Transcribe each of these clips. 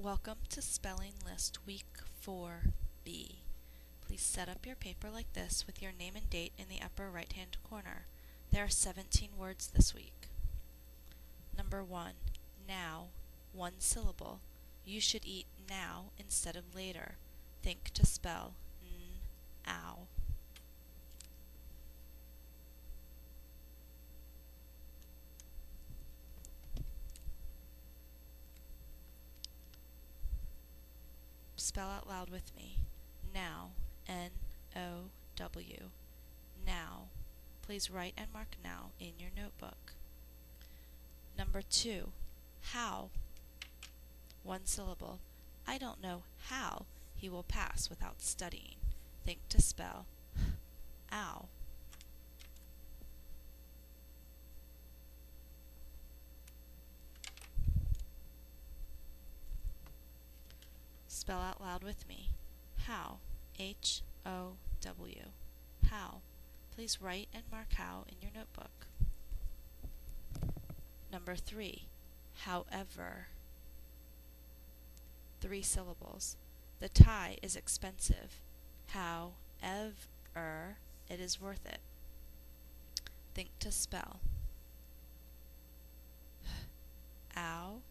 Welcome to Spelling List Week 4B. Please set up your paper like this with your name and date in the upper right-hand corner. There are 17 words this week. Number 1. Now, one syllable. You should eat now instead of later. Think to spell n-ow. Spell out loud with me. Now, N-O-W. Now. Please write and mark now in your notebook. Number 2. How. One syllable. I don't know how he will pass without studying. Think to spell ow. Spell out loud with me. How. H-O-W. How. Please write and mark how in your notebook. Number 3. However. 3 syllables. The tie is expensive. However, it is worth it. Think to spell ow,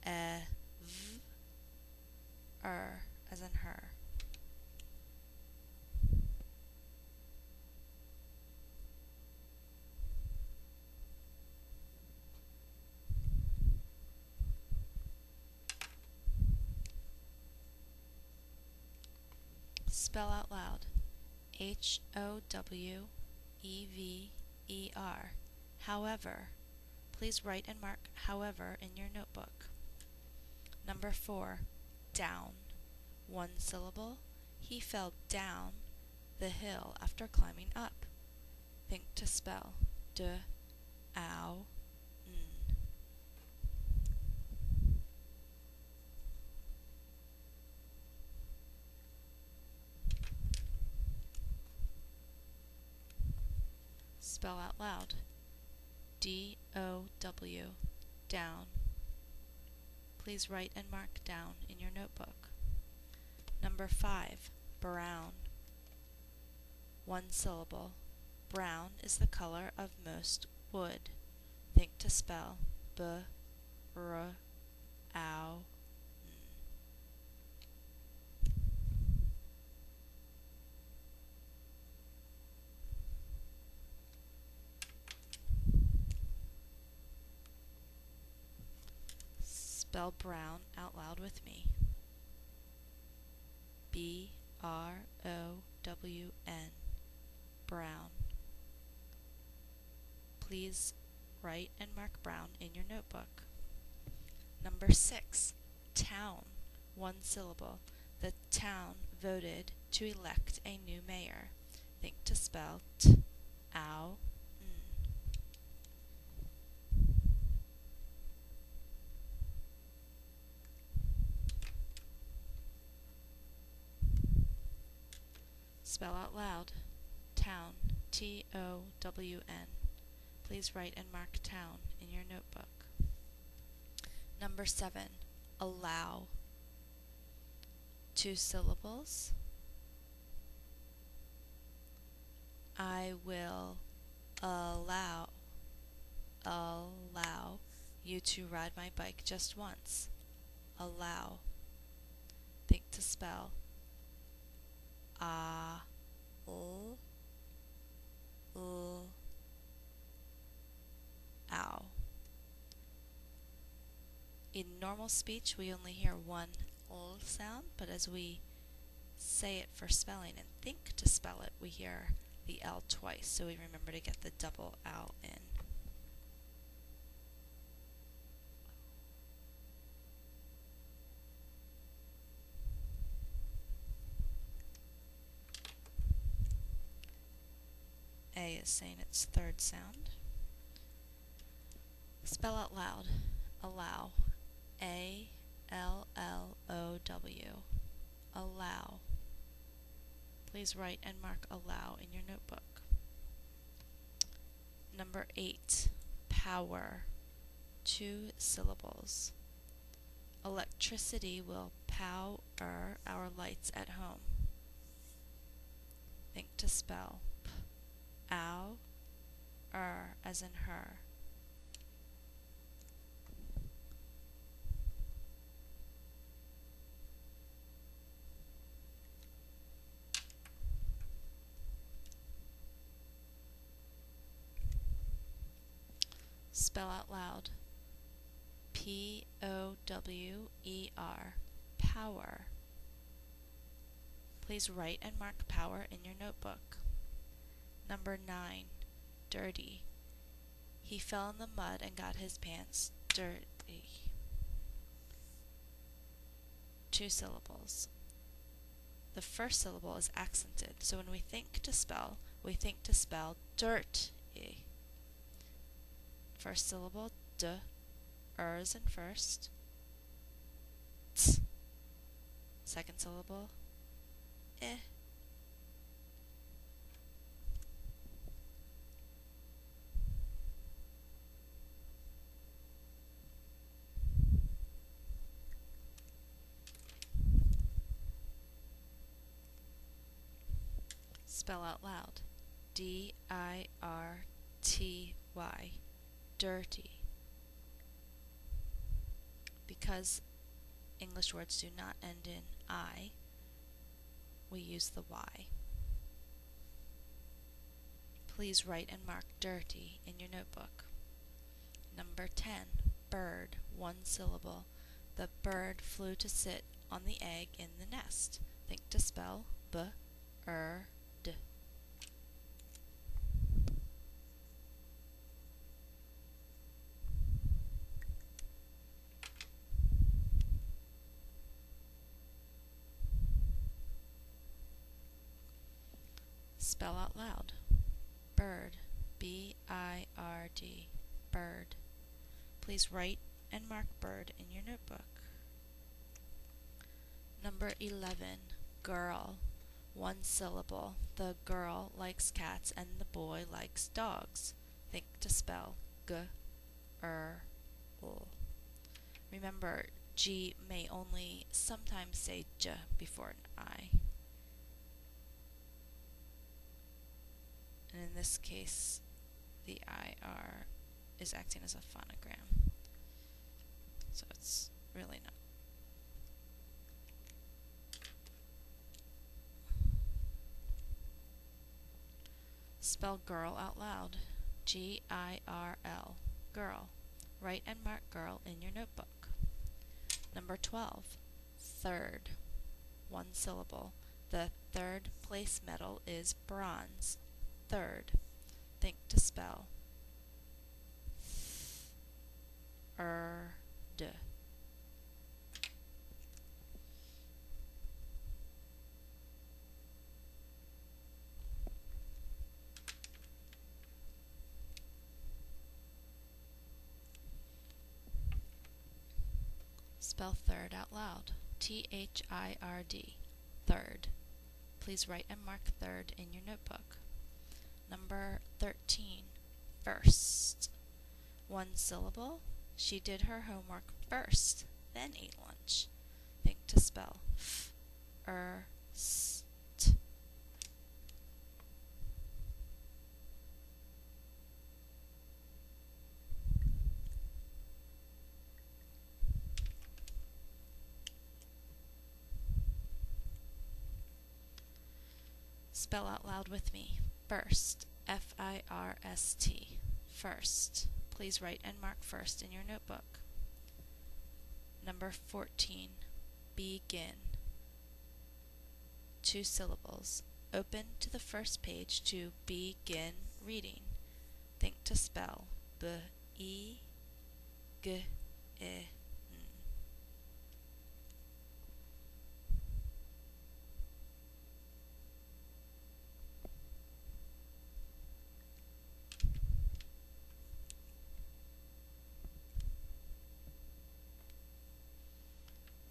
as in her. Spell out loud. H-O-W-E-V-E-R. However. Please write and mark however in your notebook. Number 4. Down. One syllable. He fell down the hill after climbing up. Think to spell d-ow-n. Spell out loud. D-O-W. Down. Please write and mark down in your notebook. Number 5. Brown. One syllable. Brown is the color of most wood. Think to spell b-r-ow-n. Spell brown out loud with me. B-R-O-W-N. Brown. Please write and mark brown in your notebook. Number 6. Town. One syllable. The town voted to elect a new mayor. Think to spell t-ow-n. Spell out loud. Town. T-O-W-N. Please write and mark town in your notebook. Number 7. Allow. 2 syllables. I will allow you to ride my bike just once. Allow. Think to spell ow. In normal speech, we only hear one l sound, but as we say it for spelling and think to spell it, we hear the l twice, so we remember to get the double l in. A is saying its third sound. Spell out loud. Allow. A-L-L-O-W. Allow. Please write and mark allow in your notebook. Number 8. Power. 2 syllables. Electricity will power our lights at home. Think to spell ow, as in her. Spell out loud. P-O-W-E-R. Power. Please write and mark power in your notebook. Number 9. Dirty. He fell in the mud and got his pants dirty. 2 syllables. The first syllable is accented, so when we think to spell dirt-y. First syllable, d, is in first. T. Second syllable, eh. Spell out loud. D-I-R-T-Y. Dirty. Because English words do not end in I, we use the Y. Please write and mark dirty in your notebook. Number 10. Bird. 1 syllable. The bird flew to sit on the egg in the nest. Think to spell b-r-d. Spell out loud. Bird. B-I-R-D. Bird. Please write and mark bird in your notebook. Number 11. Girl. 1 syllable. The girl likes cats and the boy likes dogs. Think to spell g-r-l. Remember, G may only sometimes say j before an I. And in this case, the IR is acting as a phonogram. So it's really not. Spell girl out loud. G-I-R-L. Girl. Write and mark girl in your notebook. Number 12. Third. 1 syllable. The third place medal is bronze. Third. Think to spell th-er-d. Spell third out loud. T-H-I-R-D. Third. Please write and mark third in your notebook. Number 13. First. 1 syllable. She did her homework first, then ate lunch. Think to spell f-er-st. Spell out loud with me. First. F-I-R-S-T. First. Please write and mark first in your notebook. Number 14. Begin. 2 syllables. Open to the first page to begin reading. Think to spell B-E-G-I-N.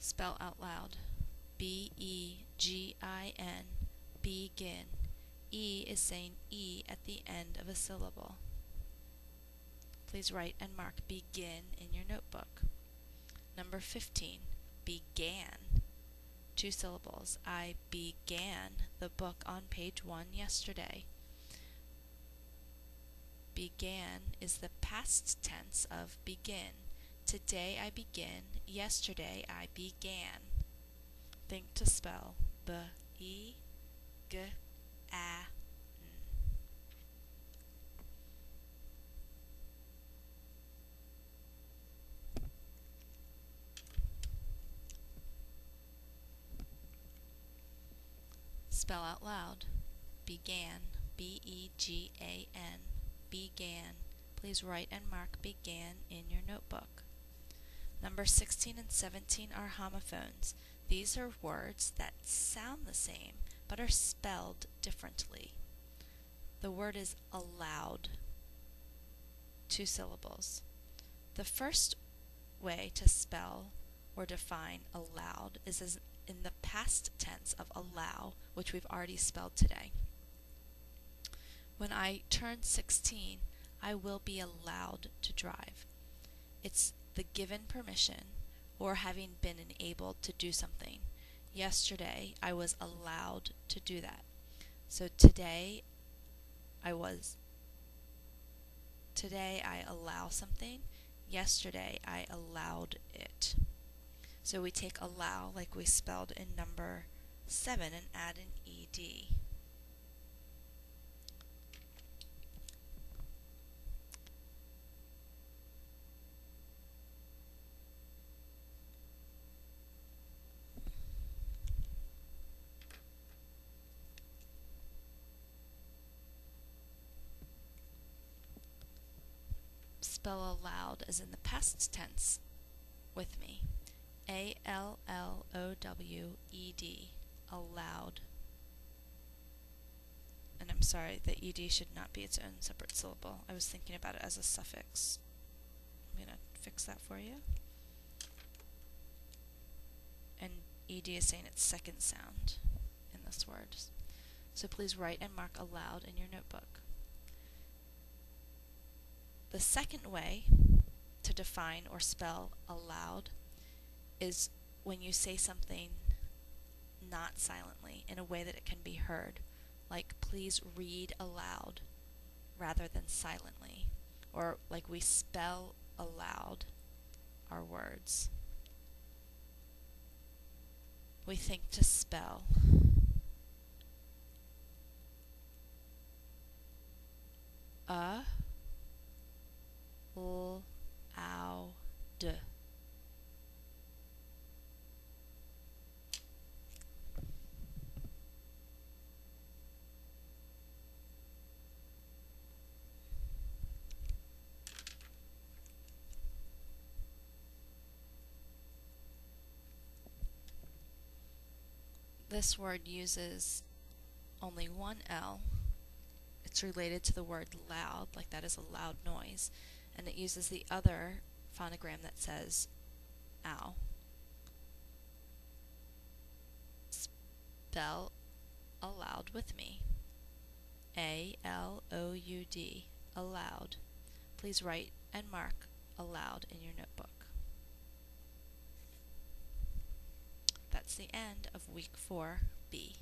Spell out loud. B-E-G-I-N. Begin. E is saying E at the end of a syllable. Please write and mark begin in your notebook. Number Number 15, began. 2 syllables. I began the book on page 1 yesterday. Began is the past tense of begin. Today I begin. Yesterday I began. Think to spell B-E-G-A-N. Spell out loud. Began. B-E-G-A-N. Began. Please write and mark began in your notebook. Number 16 and 17 are homophones. These are words that sound the same but are spelled differently. The word is allowed. 2 syllables. The first way to spell or define allowed is as in the past tense of allow, which we've already spelled today. When I turn 16, I will be allowed to drive. It's the given permission or having been enabled to do something. Yesterday, I was allowed to do that. So today I allow something. Yesterday, I allowed it. So we take allow like we spelled in number 7 and add an ed. Spell allowed as in the past tense with me. A-L-L-O-W-E-D. Allowed. And I'm sorry, the ed should not be its own separate syllable. I was thinking about it as a suffix. I'm going to fix that for you. And ed is saying its second sound in this word. So please write and mark allowed in your notebook. The second way to define or spell allowed is when you say something not silently in a way that it can be heard, like please read aloud rather than silently, or like we spell aloud our words. We think to spell. L-O-U-D. This word uses only one L. It's related to the word loud, like that is a loud noise, and it uses the other phonogram that says ow. Spell aloud with me. A-L-O-U-D. Aloud. Please write and mark aloud in your notebook. That's the end of week 4B.